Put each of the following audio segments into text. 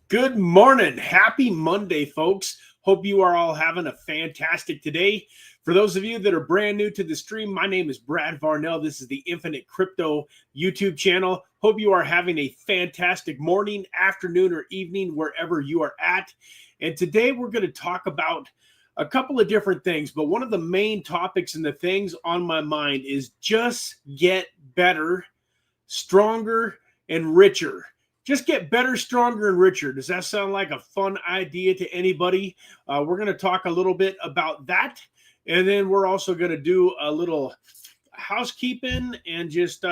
Good morning. Happy Monday, folks. Hope you are all having a fantastic day. For those of you that are brand new to the stream, my name is Brad Varnell. This is the Infinite Crypto YouTube channel. Hope you are having a fantastic morning, afternoon, or evening, wherever you are at. And today we're going to talk about a couple of different things, but one of the main topics and the things on my mind is just get better, stronger, and richer. Just get better, stronger, and richer. Does that sound like a fun idea to anybody? We're going to talk a little bit about that. And then we're also going to do a little housekeeping and just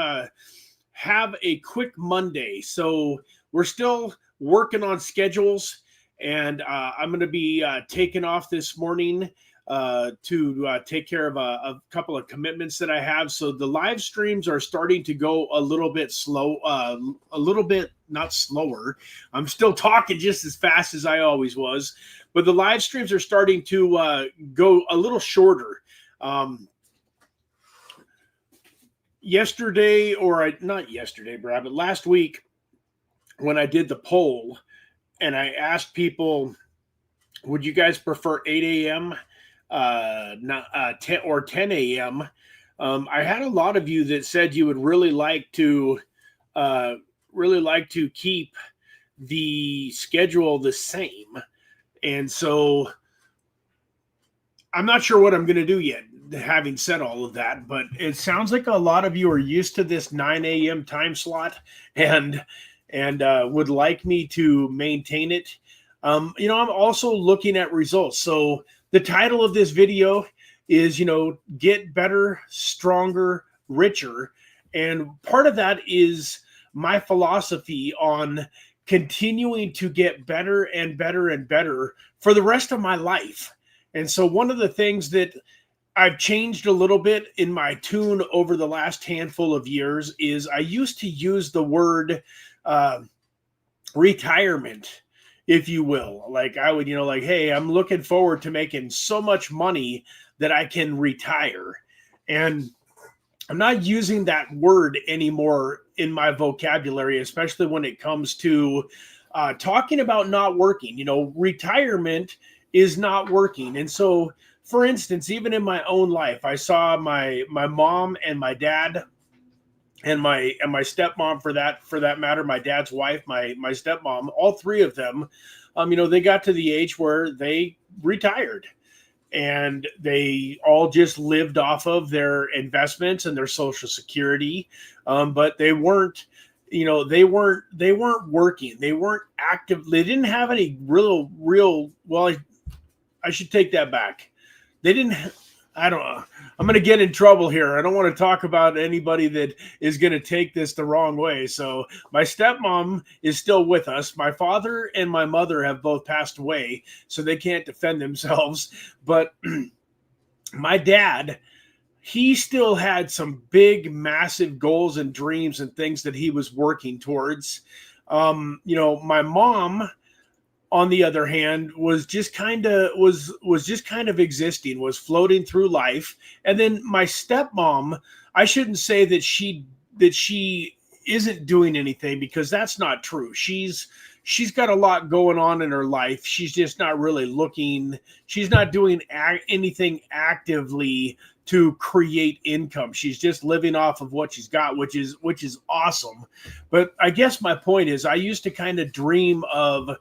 have a quick Monday. So we're still working on schedules. And I'm going to be taking off this morning to take care of a couple of commitments that I have. So the live streams are starting to go a little bit slow, a little bit not slower. I'm still talking just as fast as I always was, but the live streams are starting to go a little shorter. Yesterday, not yesterday, Brad, but last week when I did the poll and I asked people, would you guys prefer 8 a.m.? 10 or 10 a.m. I had a lot of you that said you would really like to keep the schedule the same. And so I'm not sure what I'm going to do yet, having said all of that, but it sounds like a lot of you are used to this 9 a.m. time slot and would like me to maintain it. I'm also looking at results. So the title of this video is, get better, stronger, richer. And part of that is my philosophy on continuing to get better and better and better for the rest of my life. And so one of the things that I've changed a little bit in my tune over the last handful of years is I used to use the word retirement, if you will. Like I would, hey, I'm looking forward to making so much money that I can retire. And I'm not using that word anymore in my vocabulary, especially when it comes to talking about not working. Retirement is not working. And so, for instance, even in my own life, I saw my mom and my dad and my stepmom for that matter, my dad's wife, my stepmom, all three of them, they got to the age where they retired and they all just lived off of their investments and their Social Security. But they weren't, they weren't working. They weren't active. They didn't have any real, well, I should take that back. They didn't, I don't know. I'm going to get in trouble here. I don't want to talk about anybody that is going to take this the wrong way. So my stepmom is still with us. My father and my mother have both passed away, so they can't defend themselves. But my dad, he still had some big, massive goals and dreams and things that he was working towards. My mom, on the other hand, was just kind of existing, was floating through life. And then my stepmom, I shouldn't say that she isn't doing anything, because that's not true. She's got a lot going on in her life. She's just not really looking. She's not doing anything actively to create income. She's just living off of what she's got, which is awesome. But I guess my point is, I used to kind of dream of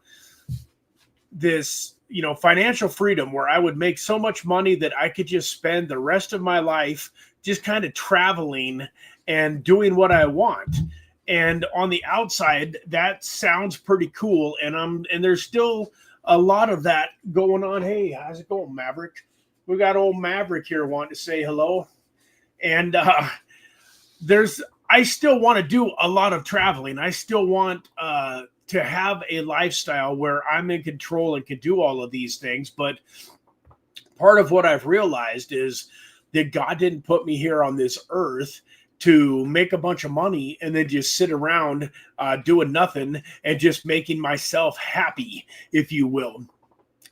this, financial freedom where I would make so much money that I could just spend the rest of my life just kind of traveling and doing what I want. And on the outside, that sounds pretty cool. And there's still a lot of that going on. Hey, how's it going, Maverick? We got old Maverick here wanting to say hello. And I still want to do a lot of traveling. I still want to have a lifestyle where I'm in control and can do all of these things. But part of what I've realized is that God didn't put me here on this earth to make a bunch of money and then just sit around doing nothing and just making myself happy, if you will.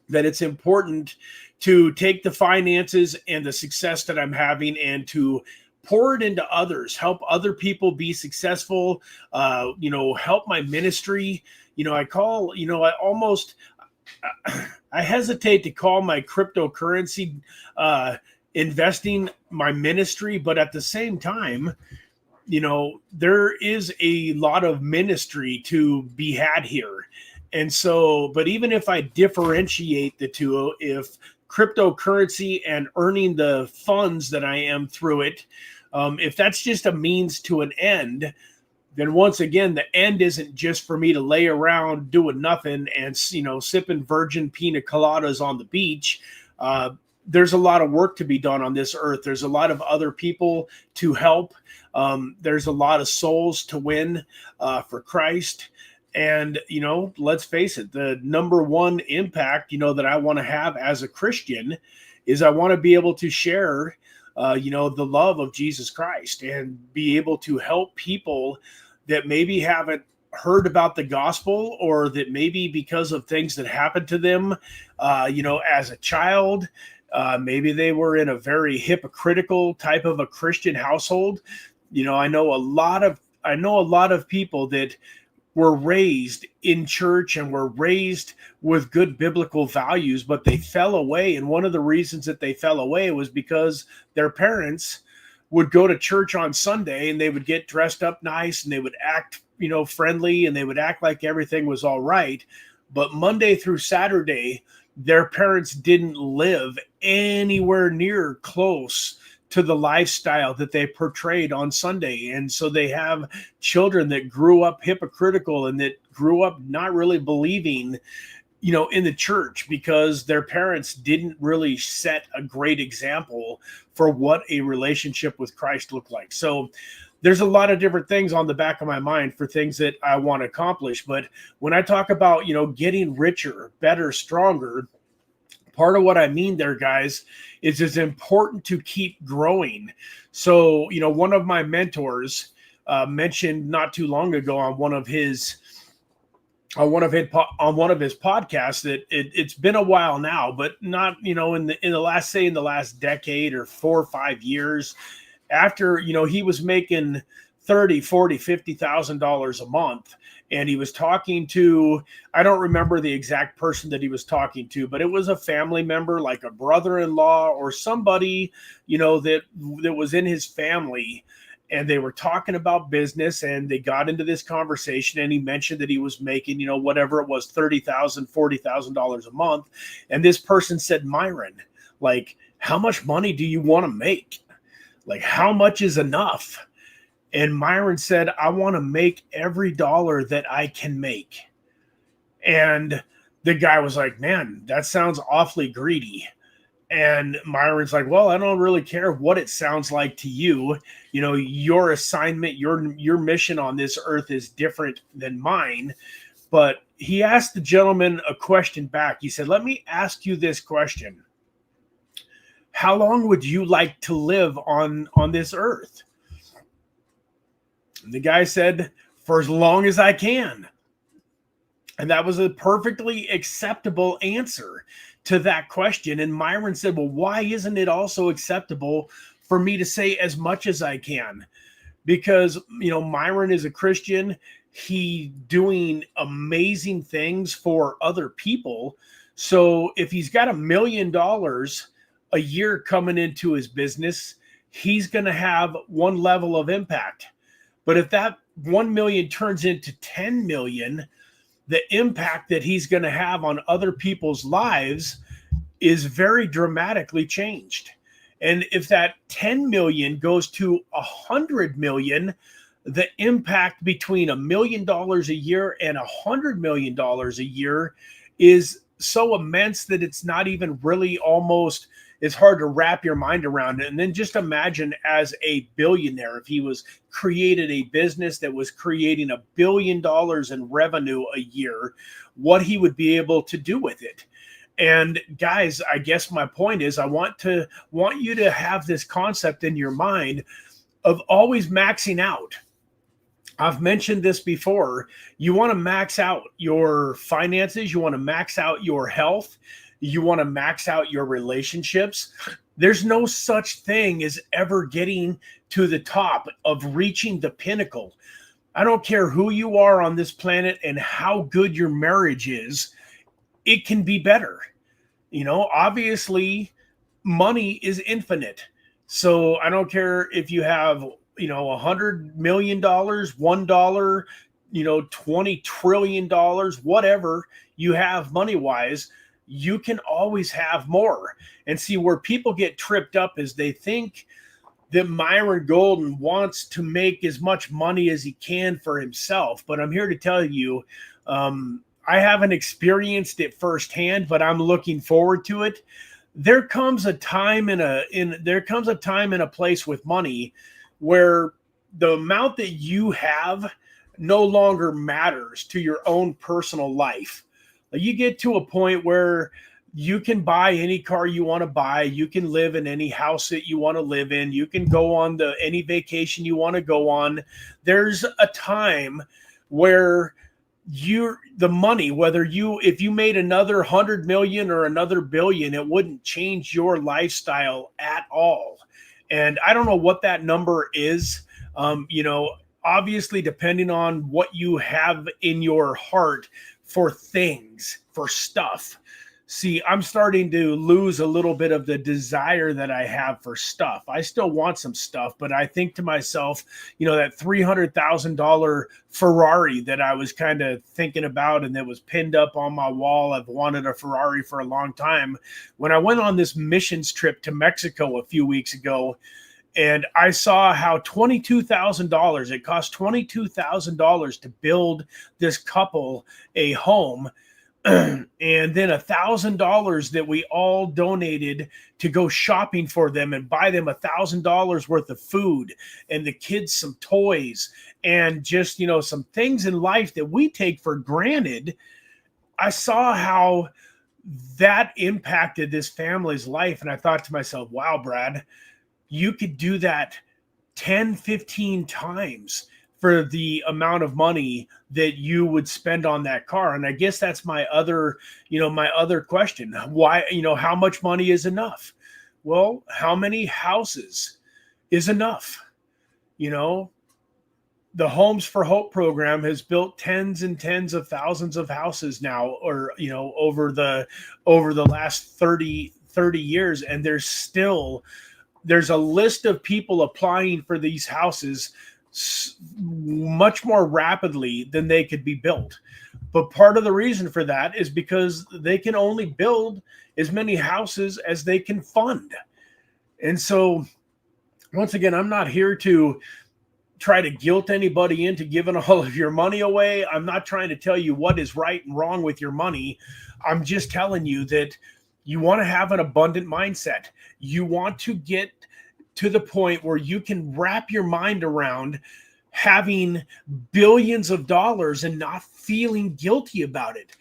That it's important to take the finances and the success that I'm having and to pour it into others, help other people be successful, help my ministry. I hesitate to call my cryptocurrency investing my ministry, but at the same time, there is a lot of ministry to be had here. And so, but even if I differentiate the two, if cryptocurrency and earning the funds that I am through it, if that's just a means to an end, then once again, the end isn't just for me to lay around doing nothing and, sipping virgin pina coladas on the beach. There's a lot of work to be done on this earth. There's a lot of other people to help. There's a lot of souls to win for Christ. And, let's face it, the number one impact, that I want to have as a Christian is I want to be able to share, the love of Jesus Christ and be able to help people that maybe haven't heard about the gospel, or that maybe because of things that happened to them, as a child, maybe they were in a very hypocritical type of a Christian household. I know a lot of people that were raised in church and were raised with good biblical values, but they fell away. And one of the reasons that they fell away was because their parents would go to church on Sunday and they would get dressed up nice and they would act, friendly, and they would act like everything was all right. But Monday through Saturday, their parents didn't live anywhere near close to the lifestyle that they portrayed on Sunday. And so they have children that grew up hypocritical and that grew up not really believing, in the church, because their parents didn't really set a great example for what a relationship with Christ looked like. So there's a lot of different things on the back of my mind for things that I want to accomplish. But when I talk about, getting richer, better, stronger, part of what I mean there, guys, is it's important to keep growing. So, one of my mentors mentioned not too long ago on one of his podcasts that it's been a while now, but not, in the last decade or 4 or 5 years, after, he was making $30,000, $40,000, $50,000 a month. And he was talking to, I don't remember the exact person that he was talking to, but it was a family member, like a brother-in-law or somebody, that was in his family. And they were talking about business, and they got into this conversation, and he mentioned that he was making, whatever it was, $30,000, $40,000 a month. And this person said, Myron, like, how much money do you want to make? Like, how much is enough? And Myron said, I want to make every dollar that I can make. And the guy was like, man, that sounds awfully greedy. And Myron's like, well, I don't really care what it sounds like to you. Your assignment, your mission on this earth is different than mine. But he asked the gentleman a question back. He said, let me ask you this question. How long would you like to live on this earth? And the guy said, for as long as I can. And that was a perfectly acceptable answer to that question. And Myron said, well, why isn't it also acceptable for me to say as much as I can? Because, Myron is a Christian. He doing amazing things for other people. So if he's got $1 million a year coming into his business, he's going to have one level of impact. But if that 1 million turns into 10 million, the impact that he's going to have on other people's lives is very dramatically changed. And if that 10 million goes to 100 million, the impact between $1 million a year and $100 million a year is so immense that it's not even really it's hard to wrap your mind around it. And then just imagine, as a billionaire, if he was created a business that was creating $1 billion in revenue a year, what he would be able to do with it. And guys, I guess my point is, I want you to have this concept in your mind of always maxing out. I've mentioned this before. You want to max out your finances. You want to max out your health. You want to max out your relationships. There's no such thing as ever getting to the top of reaching the pinnacle. I don't care who you are on this planet and how good your marriage is, it can be better. Obviously, money is infinite. So I don't care if you have, $100 million, $1, $20 trillion, whatever you have money wise, you can always have more. And see, where people get tripped up is they think that Myron Golden wants to make as much money as he can for himself. But I'm here to tell you, I haven't experienced it firsthand, but I'm looking forward to it. There comes a time in a place with money where the amount that you have no longer matters to your own personal life. You get to a point where you can buy any car you want to buy. You can live in any house that you want to live in. You can go on any vacation you want to go on. There's a time where the money, if you made another 100 million or another billion, it wouldn't change your lifestyle at all. And I don't know what that number is. Obviously, depending on what you have in your heart for things, for stuff. See, I'm starting to lose a little bit of the desire that I have for stuff. I still want some stuff, but I think to myself, that $300,000 Ferrari that I was kind of thinking about and that was pinned up on my wall. I've wanted a Ferrari for a long time. When I went on this missions trip to Mexico a few weeks ago, and I saw how it cost $22,000 to build this couple a home. And then $1,000 that we all donated to go shopping for them and buy them $1,000 worth of food and the kids some toys and just, some things in life that we take for granted. I saw how that impacted this family's life. And I thought to myself, wow, Brad, you could do that 10, 15 times for the amount of money that you would spend on that car. And I guess that's my other question. Why, how much money is enough? Well, how many houses is enough? The Homes for Hope program has built tens and tens of thousands of houses now, or, over the last 30 years. And there's a list of people applying for these houses much more rapidly than they could be built. But part of the reason for that is because they can only build as many houses as they can fund. And so, once again, I'm not here to try to guilt anybody into giving all of your money away. I'm not trying to tell you what is right and wrong with your money. I'm just telling you that you want to have an abundant mindset. You want to get to the point where you can wrap your mind around having billions of dollars and not feeling guilty about it.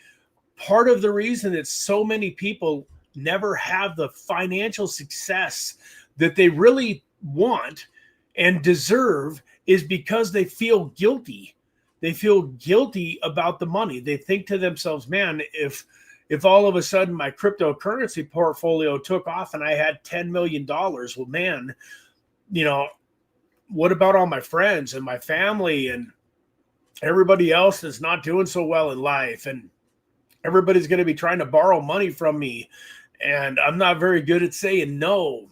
Part of the reason that so many people never have the financial success that they really want and deserve is because they feel guilty. They feel guilty about the money. They think to themselves, man, if all of a sudden my cryptocurrency portfolio took off and I had $10 million, well, man, what about all my friends and my family and everybody else that's not doing so well in life? And everybody's going to be trying to borrow money from me. And I'm not very good at saying no.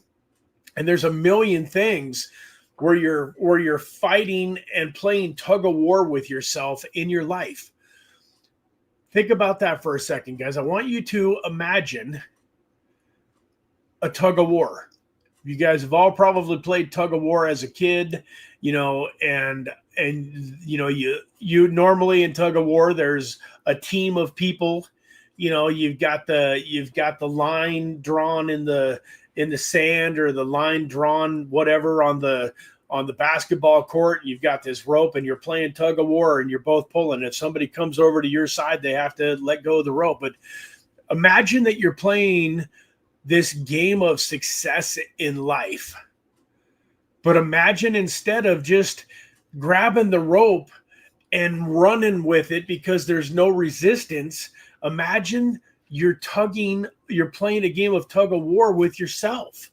And there's a million things where you're fighting and playing tug of war with yourself in your life. Think about that for a second, guys. I want you to imagine a tug of war. You guys have all probably played tug of war as a kid, and you normally in tug of war, there's a team of people. You've got the line drawn in the sand, or the line drawn whatever on the basketball court. You've got this rope and you're playing tug of war and you're both pulling. If somebody comes over to your side, they have to let go of the rope. But imagine that you're playing this game of success in life. But imagine, instead of just grabbing the rope and running with it because there's no resistance, imagine you're playing a game of tug of war with yourself.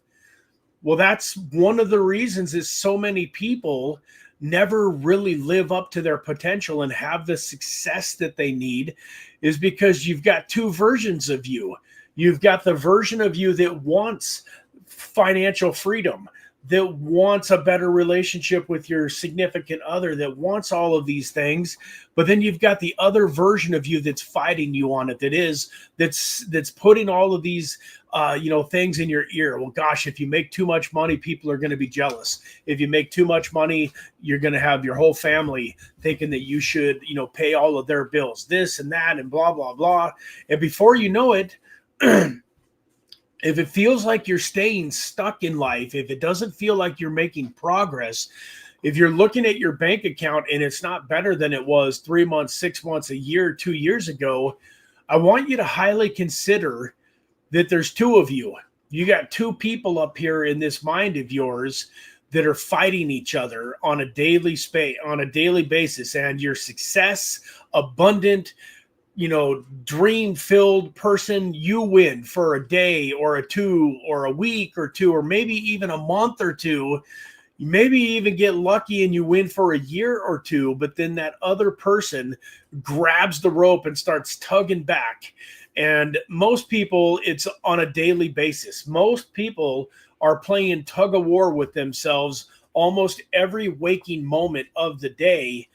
Well, that's one of the reasons is so many people never really live up to their potential and have the success that they need, is because you've got two versions of you. You've got the version of you that wants financial freedom, that wants a better relationship with your significant other, that wants all of these things. But then you've got the other version of you that's fighting you on it, that's putting all of these things in your ear. Well, gosh, if you make too much money, people are going to be jealous. If you make too much money, you're going to have your whole family thinking that you should, pay all of their bills, this and that, and blah, blah, blah. And before you know it, if it feels like you're staying stuck in life, if it doesn't feel like you're making progress, if you're looking at your bank account and it's not better than it was 3 months, 6 months, a year, 2 years ago, I want you to highly consider that there's two of you. You got two people up here in this mind of yours that are fighting each other on a daily basis, and your success, abundant, dream-filled person, you win for a day or a two or a week or two, or maybe even a month or two. You maybe even get lucky and you win for a year or two, but then that other person grabs the rope and starts tugging back. And most people, it's on a daily basis. Most people are playing tug of war with themselves almost every waking moment of the day.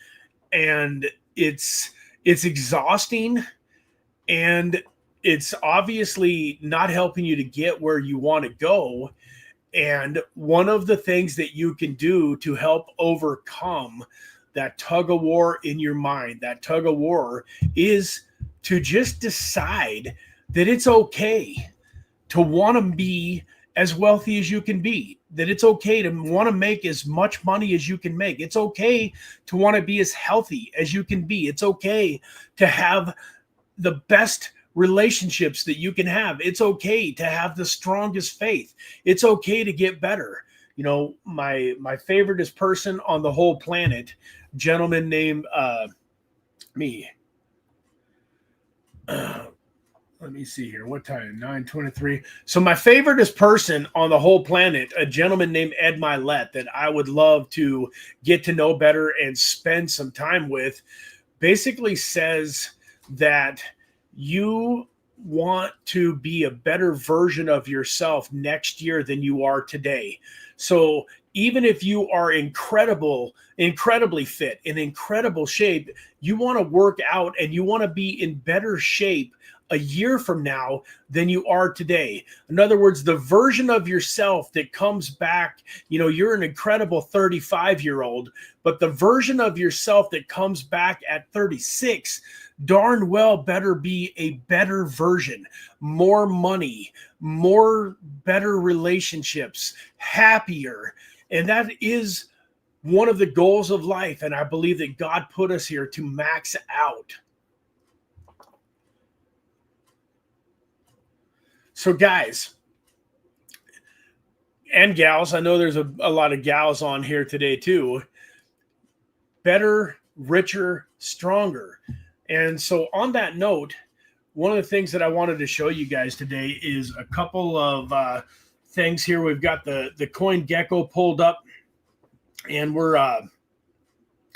And it's exhausting, and it's obviously not helping you to get where you want to go. And one of the things that you can do to help overcome that tug of war in your mind, that tug of war, is to just decide that it's okay to want to be as wealthy as you can be, that it's okay to want to make as much money as you can make. It's okay to want to be as healthy as you can be. It's okay to have the best relationships that you can have. It's okay to have the strongest faith. It's okay to get better. My favoriteest person on the whole planet, gentleman named let me see here. What time? 9:23. So my favoriteest person on the whole planet, a gentleman named Ed Milet, that I would love to get to know better and spend some time with, basically says that you want to be a better version of yourself next year than you are today. So even if you are incredibly fit, in incredible shape, you want to work out and you want to be in better shape a year from now than you are today. In other words, the version of yourself that comes back, you're an incredible 35-year-old, but the version of yourself that comes back at 36 darn well better be a better version, more money, more better relationships, happier. And that is one of the goals of life. And I believe that God put us here to max out. So guys and gals, I know there's a lot of gals on here today too. Better, richer, stronger. And so on that note, one of the things that I wanted to show you guys today is a couple of things here. We've got the CoinGecko pulled up, and we're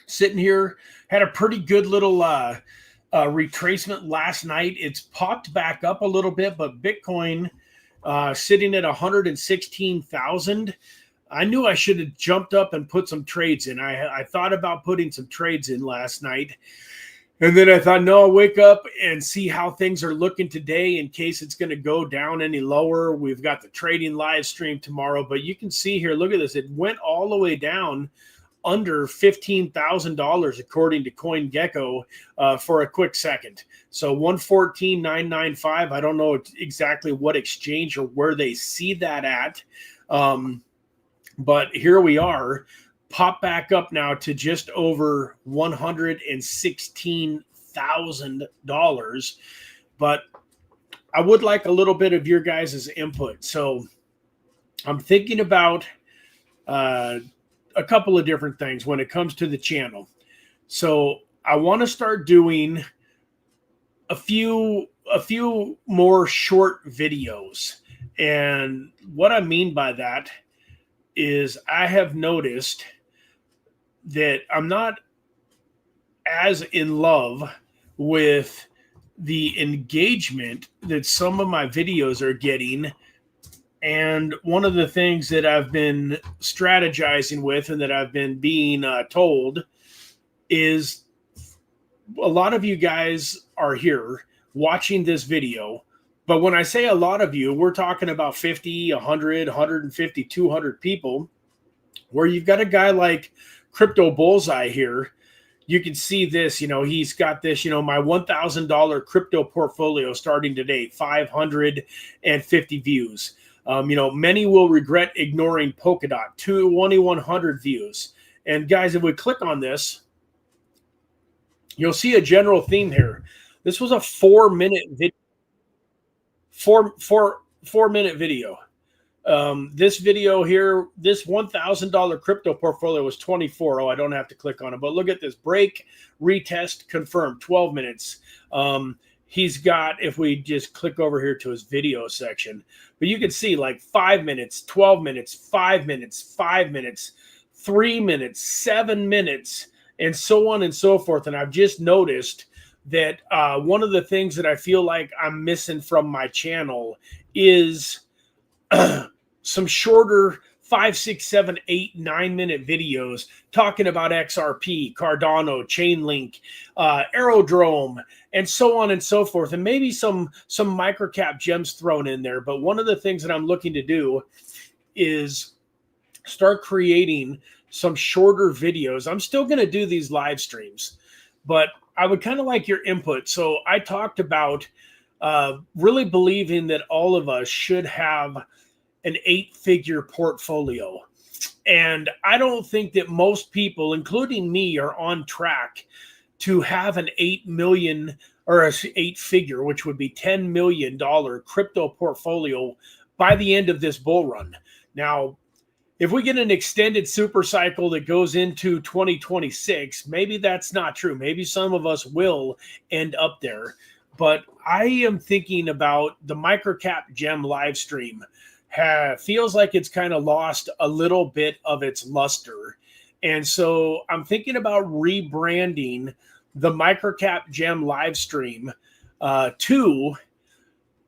sitting here. Had a pretty good little retracement last night. It's popped back up a little bit, but Bitcoin sitting at 116,000. I knew I should have jumped up and put some trades in. I thought about putting some trades in last night. And then I thought, no, I'll wake up and see how things are looking today in case it's going to go down any lower. We've got the trading live stream tomorrow. But you can see here, look at this. It went all the way down under $15,000 according to CoinGecko for a quick second. So 114,995. I don't know exactly what exchange or where they see that at. But here we are. Pop back up now to just over $116,000. But I would like a little bit of your guys' input. So I'm thinking about a couple of different things when it comes to the channel. So I want to start doing a few more short videos. And what I mean by that is I have noticed that I'm not as in love with the engagement that some of my videos are getting. And one of the things that I've been strategizing with and that I've been being told is a lot of you guys are here watching this video. But when I say a lot of you, we're talking about 50, 100, 150, 200 people, where you've got a guy like Crypto Bullseye here. You can see this, he's got this, my $1,000 crypto portfolio starting today, 550 views. Many will regret ignoring Polkadot, 2,100 views. And guys, if we click on this, you'll see a general theme here. This was a 4-minute video. 4-minute video. This video here, this $1,000 crypto portfolio was 24. Oh, I don't have to click on it, but look at this: break, retest, confirm, 12 minutes. He's got, if we just click over here to his video section, but you can see like 5 minutes, 12 minutes, 5 minutes, 5 minutes, 3 minutes, 7 minutes, and so on and so forth. And I've just noticed that one of the things that I feel like I'm missing from my channel is some shorter 5, 6, 7, 8, 9-minute videos talking about XRP, Cardano, Chainlink, Aerodrome, and so on and so forth, and maybe some microcap gems thrown in there. But one of the things that I'm looking to do is start creating some shorter videos. I'm still going to do these live streams, but I would kind of like your input. So I talked about really believing that all of us should have an 8-figure portfolio. And I don't think that most people, including me, are on track to have an 8 million or a 8-figure, which would be $10 million crypto portfolio by the end of this bull run. Now, if we get an extended super cycle that goes into 2026, maybe that's not true. Maybe some of us will end up there. But I am thinking about the microcap gem live stream. Feels like it's kind of lost a little bit of its luster. And so I'm thinking about rebranding the microcap gem live stream to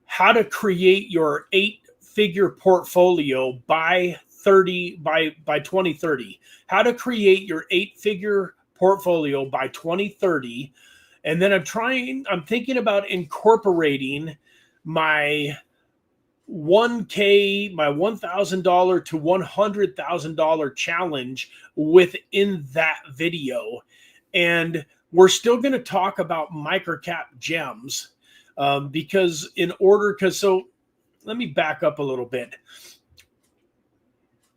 how to create your 8-figure portfolotfolio by 2030. How to create your 8-figure portfolio by 2030. And then I'm thinking about incorporating my $1,000, my $1,000 to $100,000 challenge within that video. And we're still going to talk about microcap gems because so let me back up a little bit.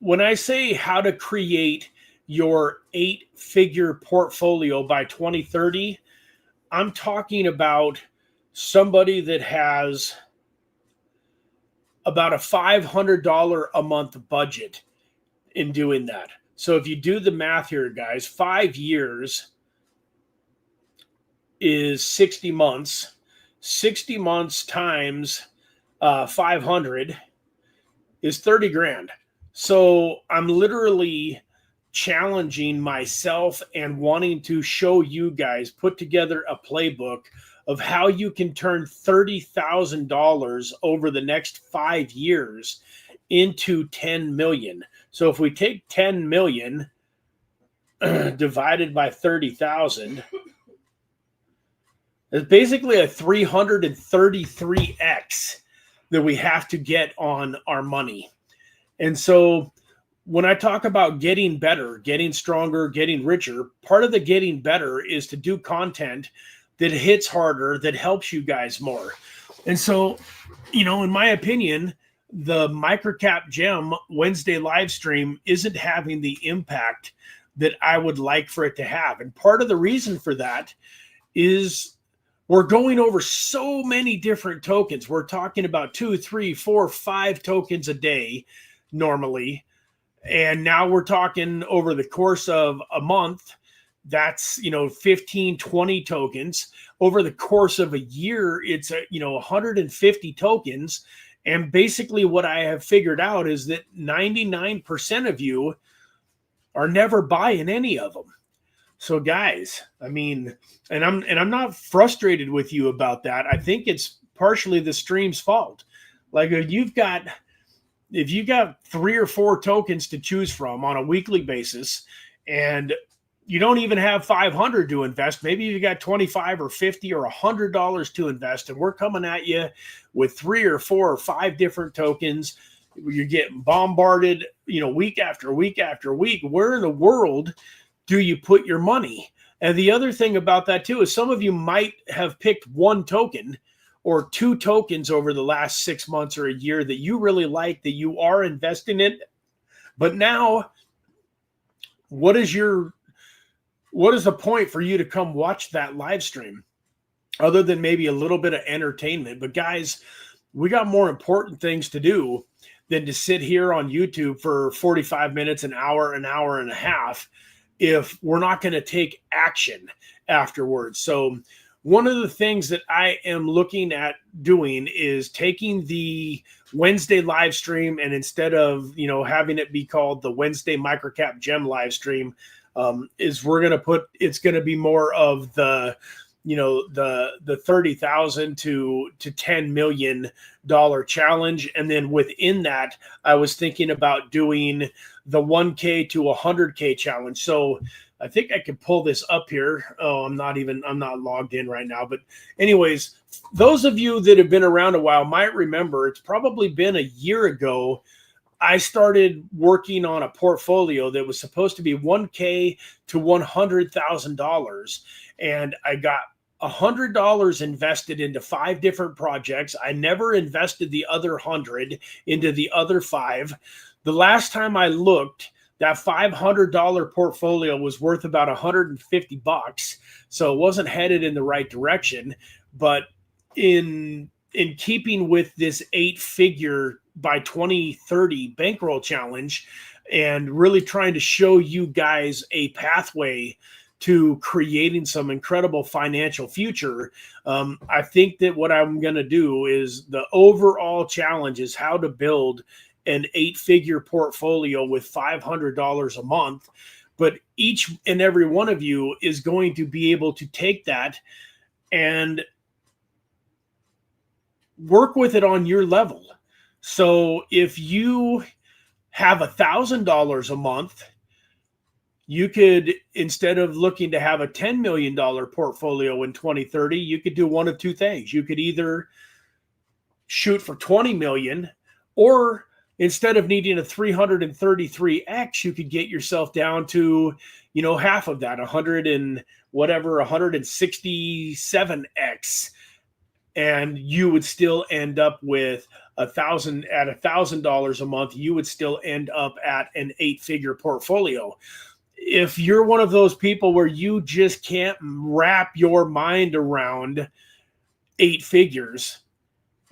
When I say how to create your 8-figure portfolio by 2030, I'm talking about somebody that has about a $500 a month budget in doing that. So if you do the math here, guys, 5 years is 60 months. 60 months times 500 is 30 grand. So I'm literally challenging myself and wanting to show you guys, put together a playbook of how you can turn $30,000 over the next 5 years into 10 million. So if we take 10 million divided by 30,000, it's basically a 333x that we have to get on our money. And so when I talk about getting better, getting stronger, getting richer, part of the getting better is to do content that hits harder, that helps you guys more. And so, in my opinion, the microcap gem Wednesday live stream isn't having the impact that I would like for it to have. And part of the reason for that is we're going over so many different tokens. We're talking about 2, 3, 4, 5 tokens a day normally. And now we're talking over the course of a month, that's, 15, 20 tokens. Over the course of a year, it's 150 tokens. And basically what I have figured out is that 99% of you are never buying any of them. So guys, I mean, and I'm not frustrated with you about that. I think it's partially the stream's fault. Like if you've got 3 or 4 tokens to choose from on a weekly basis, and you don't even have 500 to invest, maybe you got 25 or 50 or $100 to invest, and we're coming at you with 3 or 4 or 5 different tokens. You're getting bombarded, week after week after week. Where in the world do you put your money? And the other thing about that too is some of you might have picked 1 token or 2 tokens over the last 6 months or a year that you really like, that you are investing in. But now, what is the point for you to come watch that live stream other than maybe a little bit of entertainment? But guys, we got more important things to do than to sit here on YouTube for 45 minutes, an hour and a half, if we're not going to take action afterwards. So one of the things that I am looking at doing is taking the Wednesday live stream, and instead of, having it be called the Wednesday Microcap Gem live stream, it's going to be more of the, the $30,000 to $10 million challenge. And then within that, I was thinking about doing the 1K to 100K challenge. So I think I could pull this up here. Oh, I'm not logged in right now. But anyways, those of you that have been around a while might remember, it's probably been a year ago, I started working on a portfolio that was supposed to be 1K to $100,000. And I got $100 invested into 5 different projects. I never invested the other 100 into the other 5. The last time I looked, that $500 portfolio was worth about $150. So it wasn't headed in the right direction. But in keeping with this 8-figure by 2030 bankroll challenge, and really trying to show you guys a pathway to creating some incredible financial future, I think that what I'm going to do is, the overall challenge is how to build an 8-figure portfolio with $500 a month. But each and every one of you is going to be able to take that and work with it on your level. So if you have $1,000 a month, you could, instead of looking to have a $10 million portfolio in 2030, you could do one of 2 things. You could either shoot for 20 million, or instead of needing a 333x, you could get yourself down to, half of that, 167x. And you would still end up with $1,000 a month. You would still end up at an 8-figure portfolio. If you're one of those people where you just can't wrap your mind around 8 figures,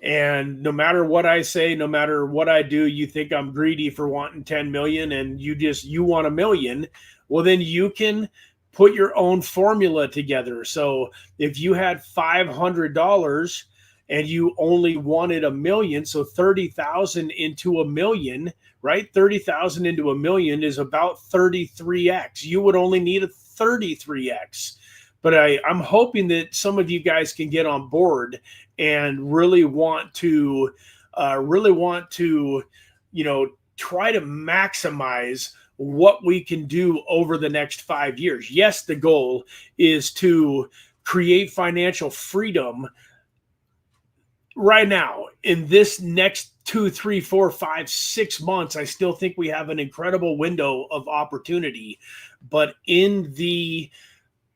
and no matter what I say, no matter what I do, you think I'm greedy for wanting 10 million, and you want $1 million, well, then you can put your own formula together. So if you had $500 and you only wanted $1 million, so 30,000 into $1 million, right? 30,000 into $1 million is about 33x. You would only need a 33x. But I'm hoping that some of you guys can get on board and really want to, try to maximize what we can do over the next 5 years. Yes, the goal is to create financial freedom right now. In this next 2, 3, 4, 5, 6 months, I still think we have an incredible window of opportunity. But in the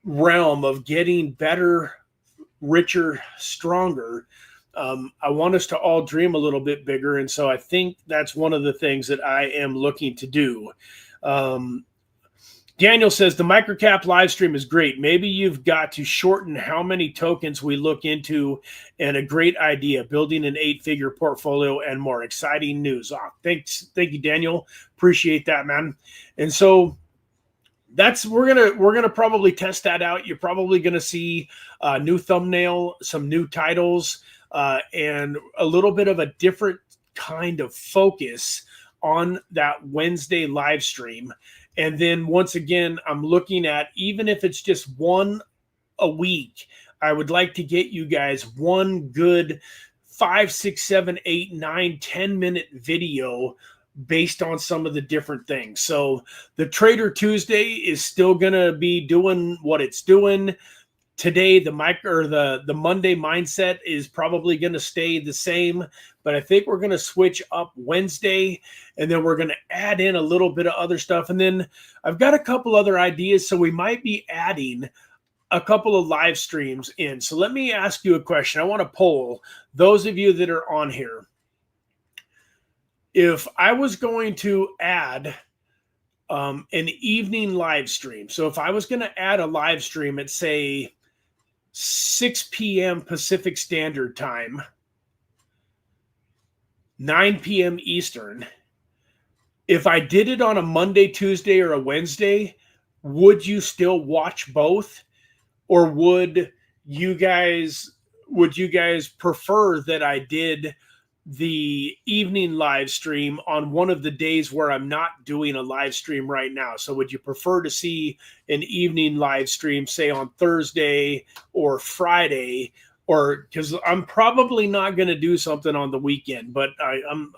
realm of getting better, richer, stronger, I want us to all dream a little bit bigger. And so I think that's one of the things that I am looking to do. Daniel says the microcap live stream is great. Maybe you've got to shorten how many tokens we look into, and a great idea, building an 8-figure portfolio and more. Exciting news. Thank you, Daniel. Appreciate that, man. And so we're gonna probably test that out. You're probably gonna see a new thumbnail, some new titles, and a little bit of a different kind of focus on that Wednesday live stream. And then once again, I'm looking at, even if it's just one a week, I would like to get you guys one good 5, 6, 7, 8, 9, 10-minute video based on some of the different things. So the Trader Tuesday is still going to be doing what it's doing. Today, the Monday mindset is probably going to stay the same, but I think we're going to switch up Wednesday, and then we're going to add in a little bit of other stuff. And then I've got a couple other ideas, so we might be adding a couple of live streams in. So let me ask you a question. I want to poll those of you that are on here. If I was going to add an evening live stream, so if I was going to add a live stream at, say, 6 p.m. Pacific Standard Time, 9 p.m. Eastern, if I did it on a Monday, Tuesday, or a Wednesday, would you still watch both? Or would you guys prefer that I did the evening live stream on one of the days where I'm not doing a live stream right now? So would you prefer to see an evening live stream, say on Thursday or Friday? Or because I'm probably not going to do something on the weekend, but I'm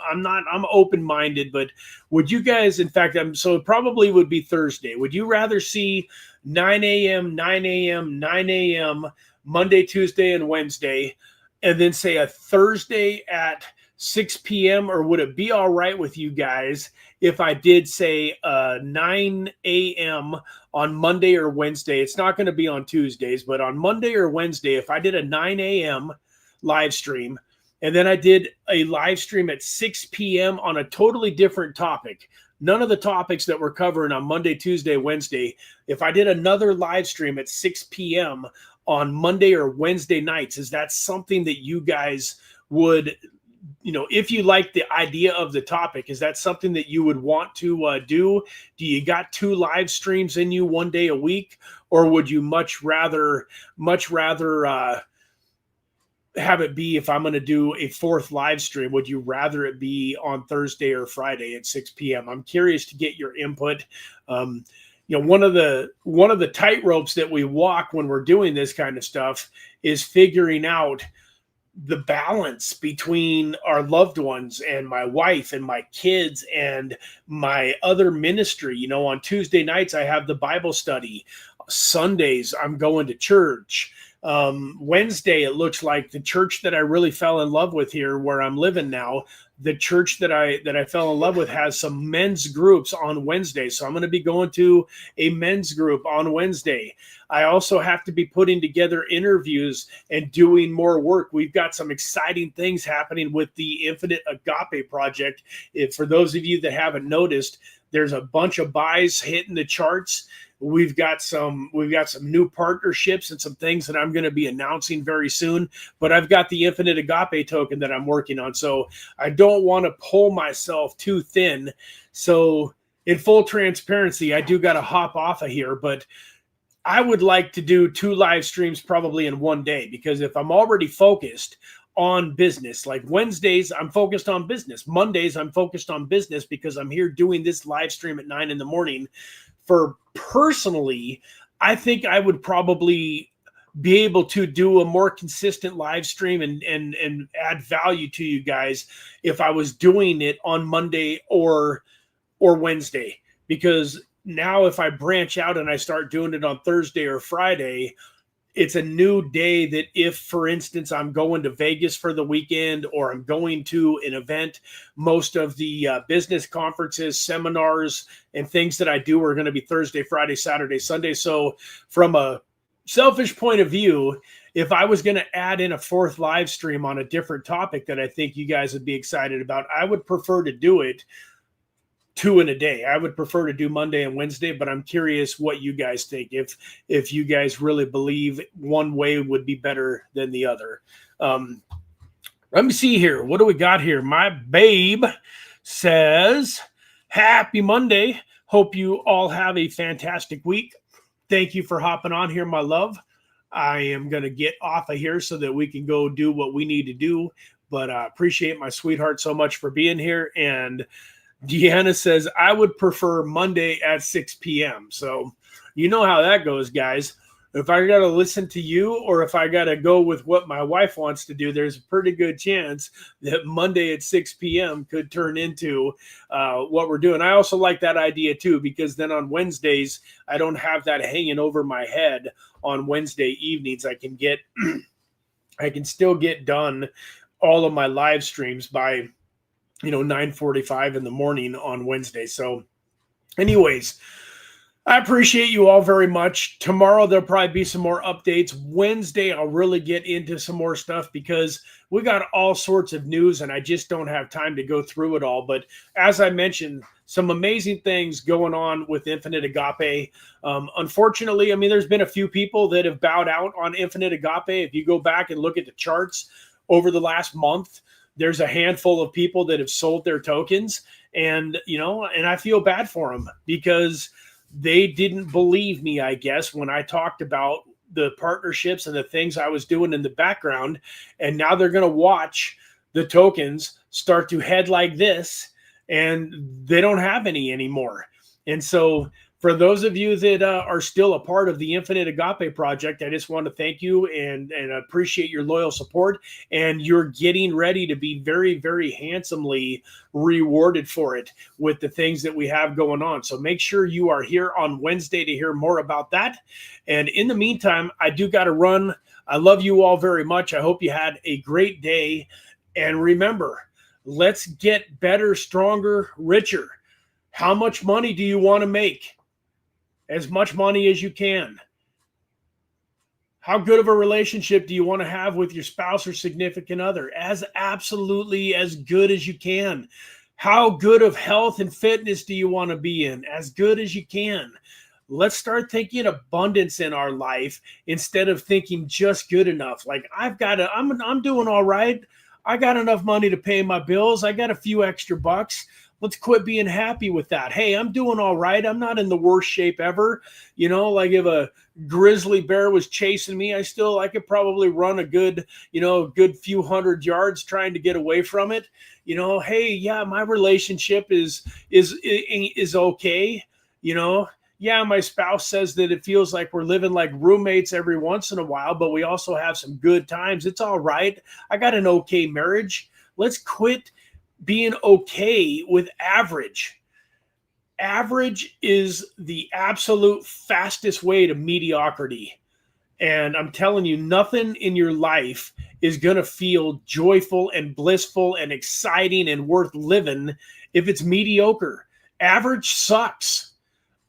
open-minded. But would you guys, in fact, so it probably would be Thursday. Would you rather see 9 a.m., 9 a.m., 9 a.m., Monday, Tuesday, and Wednesday, and then say a Thursday at 6 p.m., or would it be all right with you guys if I did say 9 a.m. on Monday or Wednesday? It's not going to be on Tuesdays, but on Monday or Wednesday, if I did a 9 a.m. live stream, and then I did a live stream at 6 p.m. on a totally different topic, none of the topics that we're covering on Monday, Tuesday, Wednesday, if I did another live stream at 6 p.m. on Monday or Wednesday nights, is that something that you guys would, if you like the idea of the topic, is that something that you would want to do? Do you got 2 live streams in you one day a week, or would you much rather have it be, if I'm going to do a 4th live stream, would you rather it be on Thursday or Friday at 6 p.m.? I'm curious to get your input. One of the tightropes that we walk when we're doing this kind of stuff is figuring out the balance between our loved ones and my wife and my kids and my other ministry. On Tuesday nights, I have the Bible study. Sundays, I'm going to church. Wednesday, it looks like the church that I really fell in love with here where I'm living now, the church that I fell in love with has some men's groups on Wednesday. So I'm going to be going to a men's group on Wednesday. I also have to be putting together interviews and doing more work. We've got some exciting things happening with the Infinite Agape project. For those of you that haven't noticed, there's a bunch of buys hitting the charts. We've got some new partnerships and some things that I'm going to be announcing very soon, but I've got the Infinite Agape token that I'm working on. So I don't want to pull myself too thin. So in full transparency, I do got to hop off of here, but I would like to do 2 live streams probably in one day, because if I'm already focused on business, like Wednesdays, I'm focused on business. Mondays, I'm focused on business because I'm here doing this live stream at 9 in the morning. For personally, I think I would probably be able to do a more consistent live stream and add value to you guys if I was doing it on Monday or Wednesday. Because now if I branch out and I start doing it on Thursday or Friday, it's a new day that if, for instance, I'm going to Vegas for the weekend or I'm going to an event, most of the business conferences, seminars, and things that I do are going to be Thursday, Friday, Saturday, Sunday. So from a selfish point of view, if I was going to add in a 4th live stream on a different topic that I think you guys would be excited about, I would prefer to do it 2 in a day. I would prefer to do Monday and Wednesday, but I'm curious what you guys think. If you guys really believe one way would be better than the other. Let me see here. What do we got here? My babe says, happy Monday. Hope you all have a fantastic week. Thank you for hopping on here, my love. I am going to get off of here so that we can go do what we need to do. But appreciate my sweetheart so much for being here. And Deanna says, I would prefer Monday at 6 p.m. So you know how that goes, guys. If I got to listen to you or if I got to go with what my wife wants to do, there's a pretty good chance that Monday at 6 p.m. could turn into what we're doing. I also like that idea too, because then on Wednesdays, I don't have that hanging over my head on Wednesday evenings. I can get, I can still get done all of my live streams by, 9:45 in the morning on Wednesday. So anyways, I appreciate you all very much. Tomorrow, there'll probably be some more updates. Wednesday, I'll really get into some more stuff because we got all sorts of news and I just don't have time to go through it all. But as I mentioned, some amazing things going on with Infinite Agape. Unfortunately, there's been a few people that have bowed out on Infinite Agape. If you go back and look at the charts over the last month, there's a handful of people that have sold their tokens. And, and I feel bad for them because they didn't believe me, I guess, when I talked about the partnerships and the things I was doing in the background. And now they're going to watch the tokens start to head like this, and they don't have any anymore. And so for those of you that are still a part of the Infinite Agape project, I just want to thank you and appreciate your loyal support. And you're getting ready to be very, very handsomely rewarded for it with the things that we have going on. So make sure you are here on Wednesday to hear more about that. And in the meantime, I do got to run. I love you all very much. I hope you had a great day. And remember, let's get better, stronger, richer. How much money do you want to make? As much money as you can. How good of a relationship do you want to have with your spouse or significant other? As absolutely as good as you can. How good of health and fitness do you want to be in? As good as you can. Let's start thinking abundance in our life instead of thinking just good enough. Like I'm doing all right. I got enough money to pay my bills. I got a few extra bucks. Let's quit being happy with that. Hey, I'm doing all right. I'm not in the worst shape ever. Like if a grizzly bear was chasing me, I could probably run a good few hundred yards trying to get away from it. Hey, yeah, my relationship is okay. Yeah, my spouse says that it feels like we're living like roommates every once in a while, but we also have some good times. It's all right. I got an okay marriage. Let's quit being okay with average. Average is the absolute fastest way to mediocrity. And I'm telling you, nothing in your life is going to feel joyful and blissful and exciting and worth living if it's mediocre. Average sucks.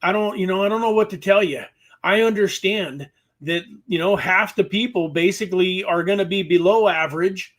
I don't know what to tell you. I understand that, half the people basically are going to be below average,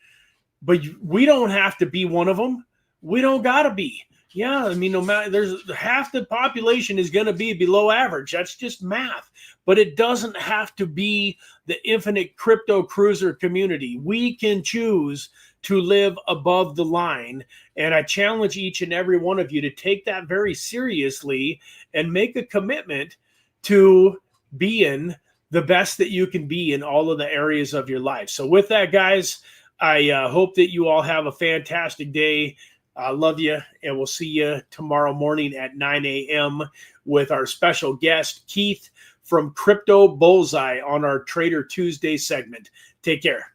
but we don't have to be one of them. We don't got to be. Yeah, no matter, there's half the population is going to be below average. That's just math. But it doesn't have to be the infinite crypto cruiser community. We can choose to live above the line. And I challenge each and every one of you to take that very seriously and make a commitment to being the best that you can be in all of the areas of your life. So with that, guys, I hope that you all have a fantastic day. I love you, and we'll see you tomorrow morning at 9 a.m. with our special guest, Keith from Crypto Bullseye, on our Trader Tuesday segment. Take care.